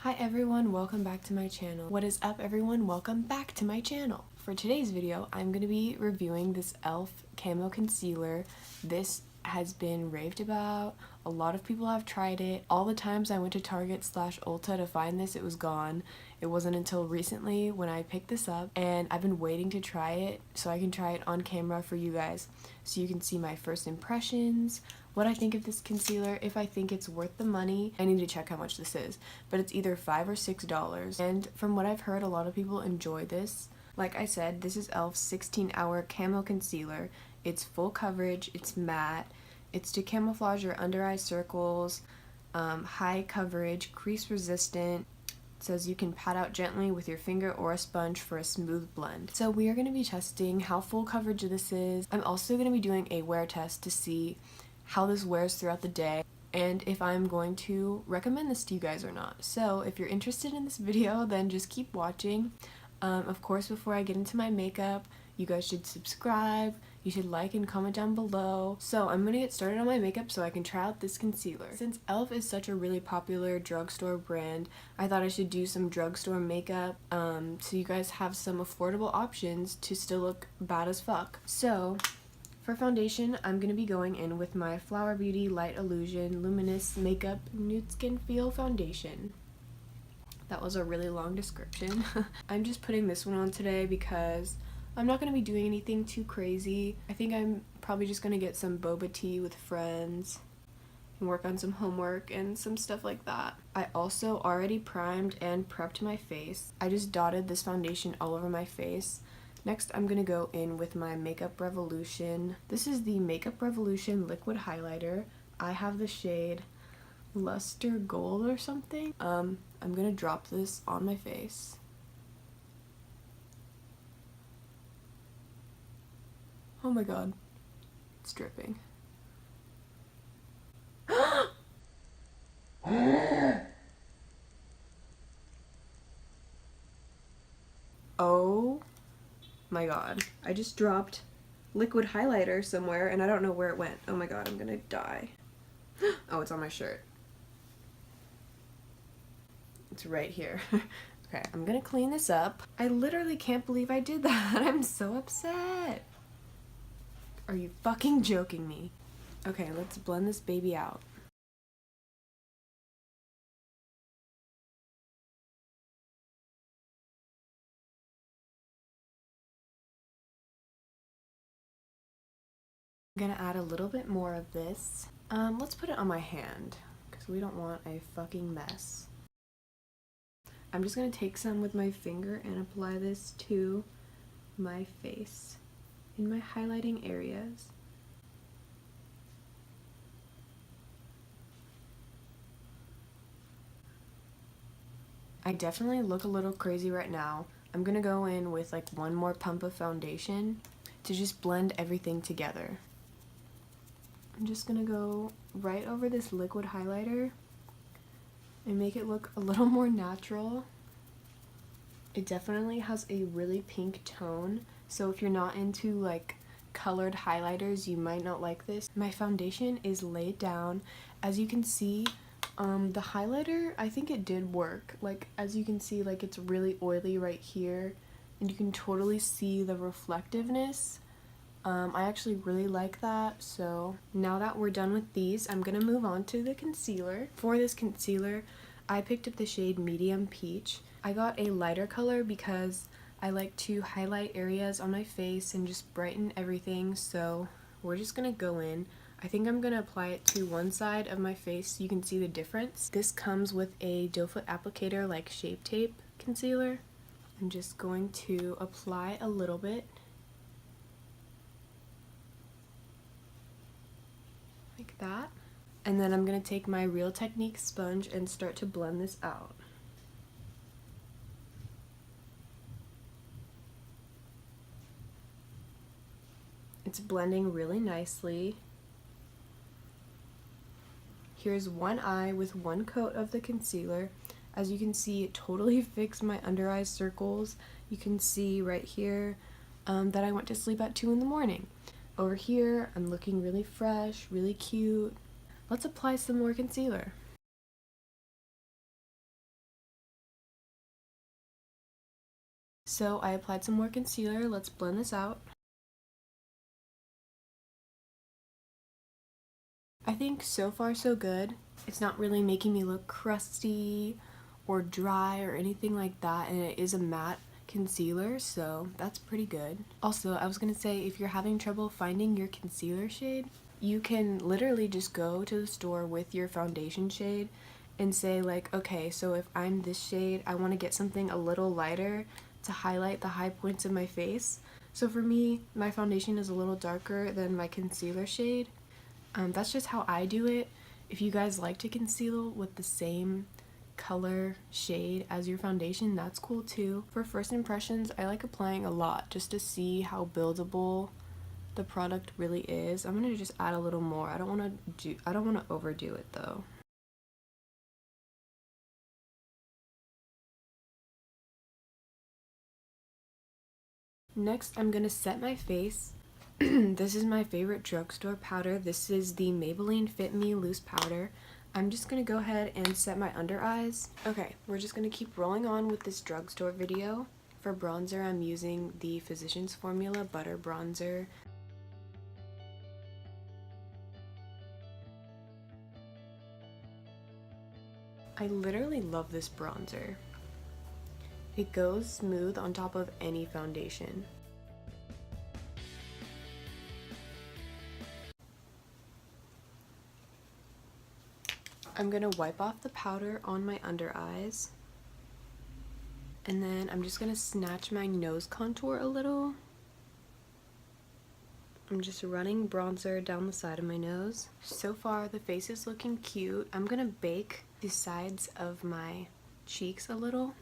Hi everyone, welcome back to my channel. What is up everyone? Welcome back to my channel. For today's video, I'm going to be reviewing this e.l.f. Camo Concealer. This has been raved about. A lot of people have tried it. All the times I went to Target/Ulta to find this, it was gone. It wasn't until recently when I picked this up, and I've been waiting to try it so I can try it on camera for you guys so you can see my first impressions, what I think of this concealer, if I think it's worth the money. I need to check how much this is, but it's either $5 or $6, and from what I've heard, a lot of people enjoy this. Like I said, this is e.l.f.'s 16-hour camo concealer. It's full coverage, it's matte, it's to camouflage your under eye circles, high coverage, crease resistant. It says you can pat out gently with your finger or a sponge for a smooth blend. So we are going to be testing how full coverage this is. I'm also going to be doing a wear test to see how this wears throughout the day and if I'm going to recommend this to you guys or not. So if you're interested in this video, then just keep watching. Of course, before I get into my makeup, you guys should subscribe, you should like and comment down below. So I'm gonna get started on my makeup so I can try out this concealer. Since e.l.f. is such a really popular drugstore brand, I thought I should do some drugstore makeup so you guys have some affordable options to still look bad as fuck. So for foundation, I'm going to be going in with my Flower Beauty Light Illusion Luminous Makeup Nude Skin Feel Foundation. That was a really long description. I'm just putting this one on today because I'm not going to be doing anything too crazy. I think I'm probably just going to get some boba tea with friends and work on some homework and some stuff like that. I also already primed and prepped my face. I just dotted this foundation all over my face. Next, I'm going to go in with my Makeup Revolution. This is the Makeup Revolution Liquid Highlighter. I have the shade Luster Gold or something. I'm going to drop this on my face. Oh my god, it's dripping. Oh my god, I just dropped liquid highlighter somewhere and I don't know where it went. Oh my god, I'm gonna die. Oh, it's on my shirt. It's right here. Okay, I'm gonna clean this up. I literally can't believe I did that. I'm so upset. Are you fucking joking me? Okay, let's blend this baby out. I'm gonna add a little bit more of this. Let's put it on my hand because we don't want a fucking mess. I'm just gonna take some with my finger and apply this to my face in my highlighting areas. I definitely look a little crazy right now. I'm gonna go in with like one more pump of foundation to just blend everything together. I'm just gonna go right over this liquid highlighter and make it look a little more natural. It definitely has a really pink tone, so if you're not into like colored highlighters, you might not like this. My foundation is laid down. As you can see, the highlighter, I think it did work. Like, as you can see, like it's really oily right here, and you can totally see the reflectiveness. I actually really like that. So now that we're done with these, I'm gonna move on to the concealer. For this concealer, I picked up the shade Medium Peach. I got a lighter color because I like to highlight areas on my face and just brighten everything, so we're just gonna go in. I think I'm gonna apply it to one side of my face so you can see the difference. This comes with a doe foot applicator like Shape Tape concealer. I'm just going to apply a little bit. Like that. And then I'm going to take my Real Technique sponge and start to blend this out. It's blending really nicely. Here's one eye with one coat of the concealer. As you can see, it totally fixed my under eye circles. You can see right here that I went to sleep at 2 in the morning. Over here, I'm looking really fresh, really cute. Let's apply some more concealer. So I applied some more concealer. Let's blend this out. I think so far so good. It's not really making me look crusty or dry or anything like that, and it is a matte concealer, so that's pretty good. Also, I was gonna say, if you're having trouble finding your concealer shade, you can literally just go to the store with your foundation shade and say like, okay, so if I'm this shade, I want to get something a little lighter to highlight the high points of my face. So for me, my foundation is a little darker than my concealer shade. That's just how I do it. If you guys like to conceal with the same color shade as your foundation, that's cool too. For first impressions, I like applying a lot just to see how buildable the product really is. I'm gonna just add a little more. I don't want to overdo it though. Next, I'm gonna set my face. This is my favorite drugstore powder. This is the Maybelline Fit Me Loose Powder. I'm just gonna go ahead and set my under eyes. Okay, we're just gonna keep rolling on with this drugstore video. For bronzer, I'm using the Physicians Formula Butter Bronzer. I literally love this bronzer. It goes smooth on top of any foundation. I'm gonna wipe off the powder on my under eyes. And then I'm just gonna snatch my nose contour a little. I'm just running bronzer down the side of my nose. So far, the face is looking cute. I'm gonna bake the sides of my cheeks a little.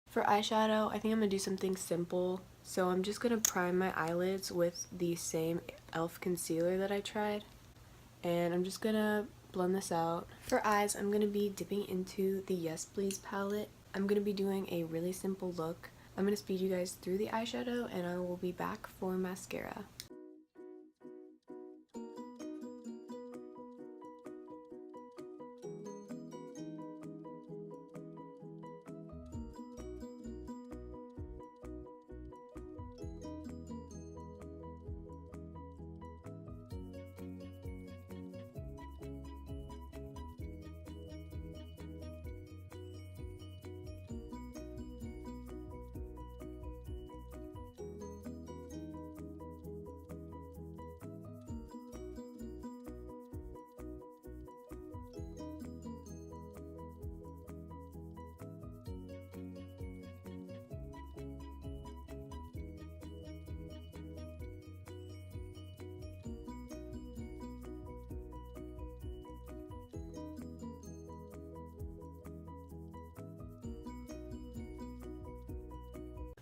For eyeshadow, I think I'm gonna do something simple. So I'm just gonna prime my eyelids with the same e.l.f. concealer that I tried. And I'm just gonna blend this out. For eyes, I'm gonna be dipping into the Yes Please palette. I'm gonna be doing a really simple look. I'm gonna speed you guys through the eyeshadow and I will be back for mascara.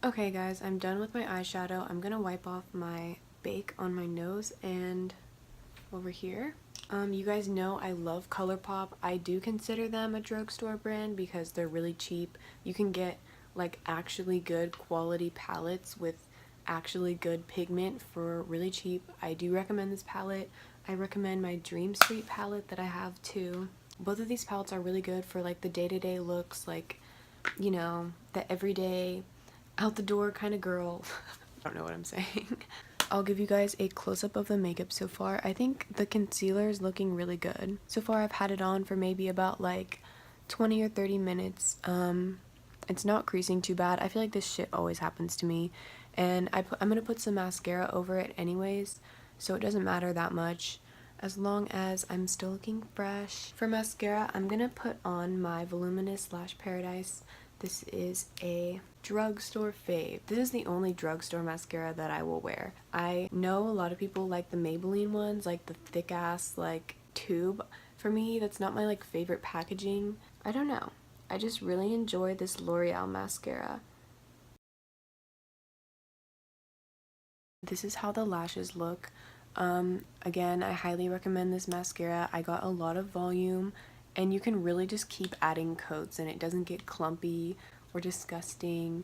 Okay guys, I'm done with my eyeshadow. I'm gonna wipe off my bake on my nose and over here. You guys know I love ColourPop. I do consider them a drugstore brand because they're really cheap. You can get like actually good quality palettes with actually good pigment for really cheap. I do recommend this palette. I recommend my Dream Street palette that I have too. Both of these palettes are really good for like the day-to-day looks, like, you know, the everyday out the door kind of girl. I don't know what I'm saying. I'll give you guys a close-up of the makeup so far. I think the concealer is looking really good. So far I've had it on for maybe about like 20 or 30 minutes. It's not creasing too bad. I feel like this shit always happens to me. And I'm gonna put some mascara over it anyways, so it doesn't matter that much as long as I'm still looking fresh. For mascara, I'm gonna put on my Voluminous Lash Paradise. This is a drugstore fave. This is the only drugstore mascara that I will wear. I know a lot of people like the Maybelline ones, like the thick ass like tube. For me, that's not my like favorite packaging. I don't know. I just really enjoy this L'Oreal mascara. This is how the lashes look. Again, I highly recommend this mascara. I got a lot of volume and you can really just keep adding coats and it doesn't get clumpy or disgusting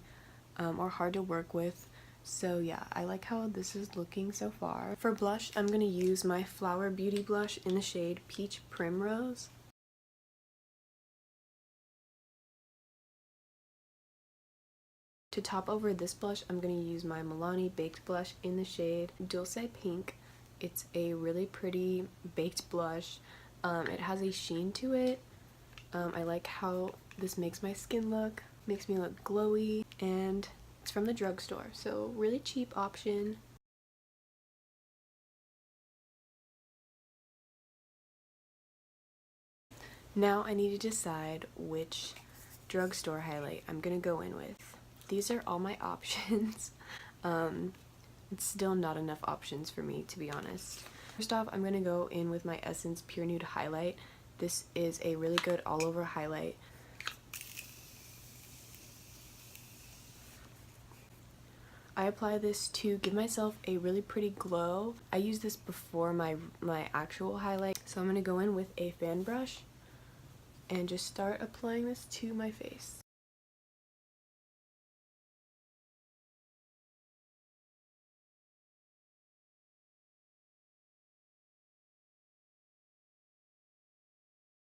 or hard to work with. So yeah, I like how this is looking so far. For blush, I'm going to use my Flower Beauty blush in the shade Peach Primrose. To top over this blush, I'm going to use my Milani Baked Blush in the shade Dulce Pink. It's a really pretty baked blush. It has a sheen to it. I like how this makes my skin look, makes me look glowy, and it's from the drugstore, so really cheap option. Now I need to decide which drugstore highlight I'm gonna go in with. These are all my options. It's still not enough options for me, to be honest. First off, I'm gonna go in with my Essence Pure Nude highlight. This is a really good all-over highlight. I apply this to give myself a really pretty glow. I use this before my actual highlight. So I'm gonna go in with a fan brush and just start applying this to my face.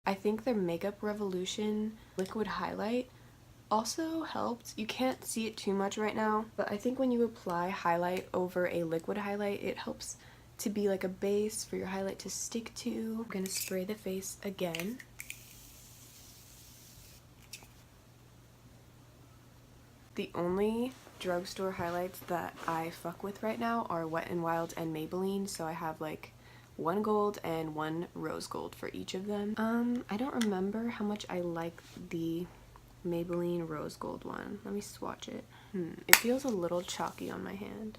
I think their Makeup Revolution liquid highlight also helped. You can't see it too much right now, but I think when you apply highlight over a liquid highlight, it helps to be like a base for your highlight to stick to. I'm gonna spray the face again. The only drugstore highlights that I fuck with right now are Wet n Wild and Maybelline, so I have like one gold and one rose gold for each of them. I don't remember how much I like the Maybelline rose gold one. Let me swatch it. It feels a little chalky on my hand.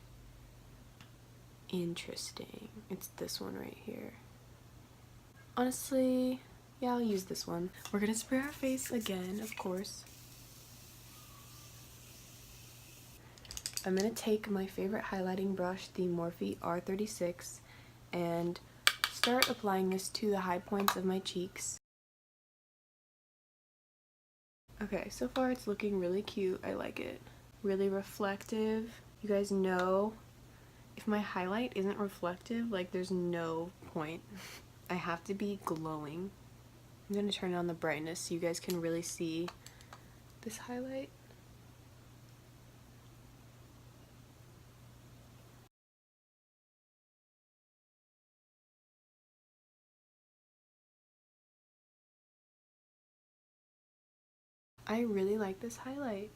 Interesting. It's this one right here. Honestly, yeah, I'll use this one. We're gonna spray our face again, of course. I'm gonna take my favorite highlighting brush, the Morphe R36, and start applying this to the high points of my cheeks. Okay, so far it's looking really cute. I like it. Really reflective. You guys know if my highlight isn't reflective, like there's no point. I have to be glowing. I'm gonna turn on the brightness so you guys can really see this highlight. I really like this highlight.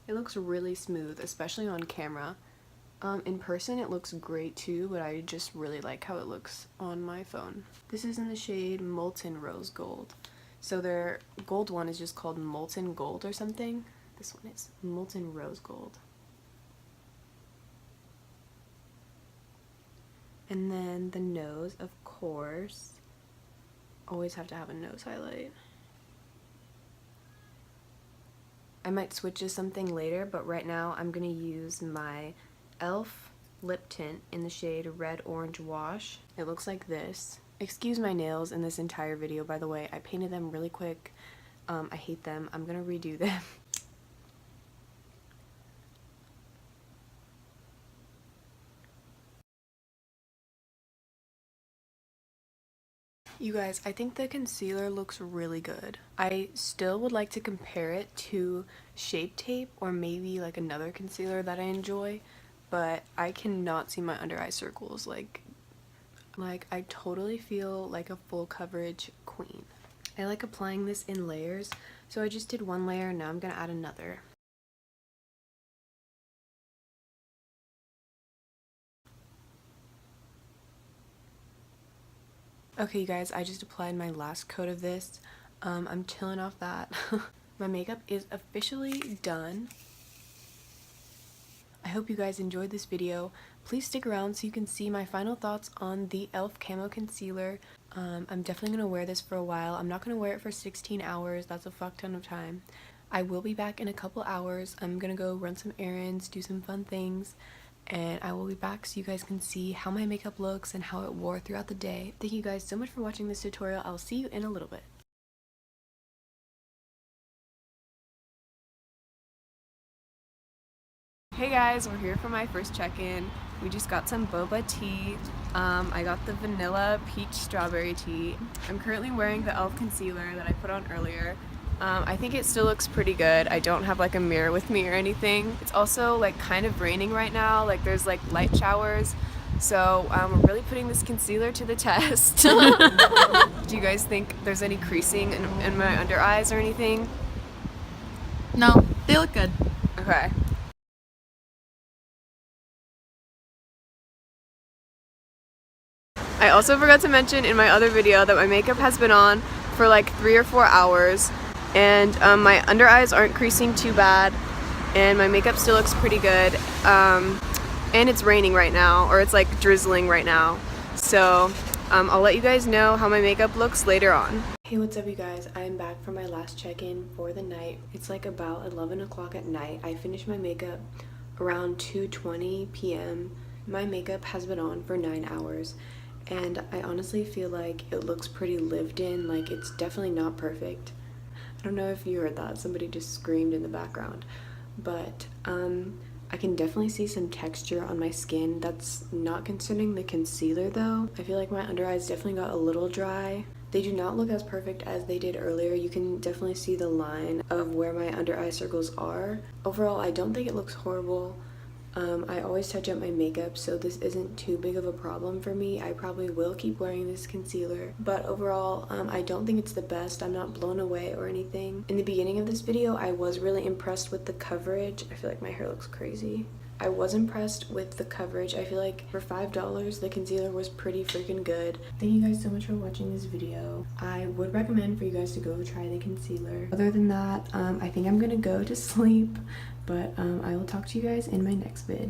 It looks really smooth, especially on camera. In person it looks great too, but I just really like how it looks on my phone. This is in the shade Molten Rose Gold. So their gold one is just called Molten Gold or something. This one is Molten Rose Gold. And then the nose, of course. Always have to have a nose highlight. I might switch to something later, but right now I'm going to use my e.l.f. lip tint in the shade Red Orange Wash. It looks like this. Excuse my nails in this entire video, by the way. I painted them really quick. I hate them. I'm going to redo them. You guys, I think the concealer looks really good. I still would like to compare it to Shape Tape or maybe like another concealer that I enjoy, but I cannot see my under eye circles. Like I totally feel like a full coverage queen. I like applying this in layers, so I just did one layer, now I'm gonna add another. Okay, you guys, I just applied my last coat of this. I'm chilling off that. My makeup is officially done. I hope you guys enjoyed this video. Please stick around so you can see my final thoughts on the e.l.f. Camo Concealer. I'm definitely going to wear this for a while. I'm not going to wear it for 16 hours. That's a fuck ton of time. I will be back in a couple hours. I'm going to go run some errands, do some fun things, and I will be back so you guys can see how my makeup looks and how it wore throughout the day. Thank you guys so much for watching this tutorial. I'll see you in a little bit. Hey guys, we're here for my first check-in. We just got some boba tea. I got the vanilla peach strawberry tea. I'm currently wearing the e.l.f. concealer that I put on earlier. I think it still looks pretty good. I don't have like a mirror with me or anything. It's also like kind of raining right now, like there's like light showers. So we're really putting this concealer to the test. Do you guys think there's any creasing in my under eyes or anything? No, they look good. Okay. I also forgot to mention in my other video that my makeup has been on for like 3 or 4 hours, and my under eyes aren't creasing too bad, and my makeup still looks pretty good, and it's raining right now, or it's like drizzling right now, so I'll let you guys know how my makeup looks later on. Hey, what's up you guys? I'm back for my last check-in for the night. It's like about 11 o'clock at night. I finished my makeup around 2:20 p.m. My makeup has been on for 9 hours. And I honestly feel like it looks pretty lived in, like it's definitely not perfect. I don't know if you heard that, somebody just screamed in the background. But I can definitely see some texture on my skin. That's not concerning the concealer though. I feel like my under eyes definitely got a little dry. They do not look as perfect as they did earlier. You can definitely see the line of where my under eye circles are. Overall, I don't think it looks horrible. I always touch up my makeup, so this isn't too big of a problem for me. I probably will keep wearing this concealer, but overall, I don't think it's the best. I'm not blown away or anything. In the beginning of this video, I was really impressed with the coverage. I feel like my hair looks crazy. I was impressed with the coverage. I feel like for $5, the concealer was pretty freaking good. Thank you guys so much for watching this video. I would recommend for you guys to go try the concealer. Other than that, I think I'm gonna go to sleep, but I will talk to you guys in my next vid.